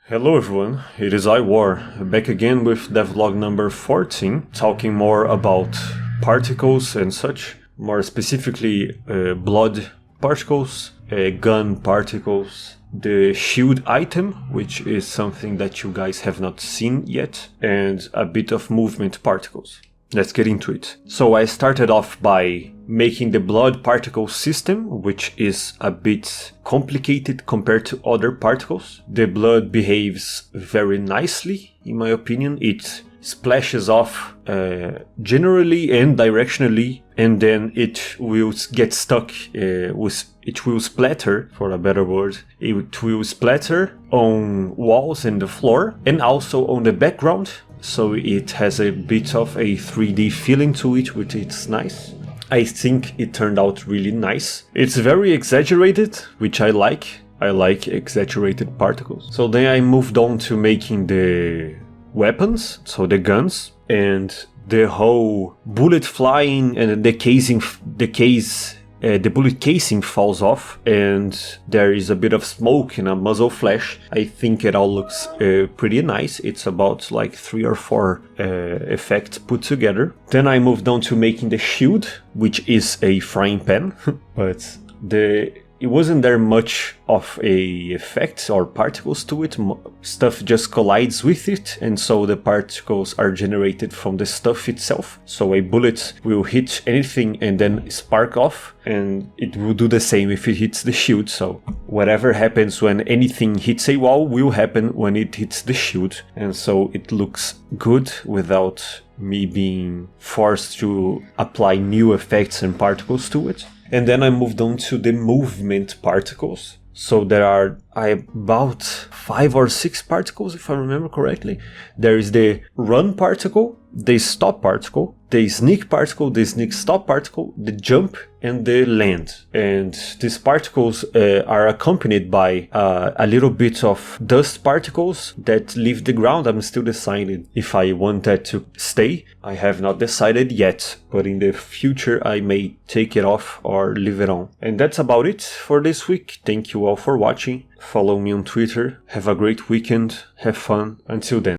Hello everyone, it is War, back again with Devlog number 14, talking more about particles and such, more specifically blood particles, gun particles, the shield item, which is something that you guys have not seen yet, and a bit of movement particles. Let's get into it. So I started off by making the blood particle system, which is a bit complicated compared to other particles. The blood behaves very nicely, in my opinion. It splashes off generally and directionally, and then it will get stuck it will splatter, for a better word. It will splatter on walls and the floor, and also on the background. So it has a bit of a 3D feeling to it, which is nice. I think it turned out really nice. It's very exaggerated, which I like. I like exaggerated particles. So then I moved on to making the weapons, so the guns, and the whole bullet flying and the bullet casing falls off, and there is a bit of smoke and a muzzle flash. I think it all looks pretty nice. It's about like 3 or 4 effects put together. Then I moved on to making the shield, which is a frying pan, but it wasn't there much of a effect or particles to it. Stuff just collides with it, and so the particles are generated from the stuff itself. So a bullet will hit anything and then spark off, and it will do the same if it hits the shield. So whatever happens when anything hits a wall will happen when it hits the shield, and so it looks good without me being forced to apply new effects and particles to it. And then I moved on to the movement particles. So there are about 5 or 6 particles, if I remember correctly. There is the run particle, the stop particle, the sneak particle, the sneak stop particle, the jump, and the land. And these particles are accompanied by a little bit of dust particles that leave the ground. I'm still deciding if I want that to stay. I have not decided yet, but in the future I may take it off or leave it on. And that's about it for this week. Thank you all for watching. Follow me on Twitter. Have a great weekend. Have fun. Until then.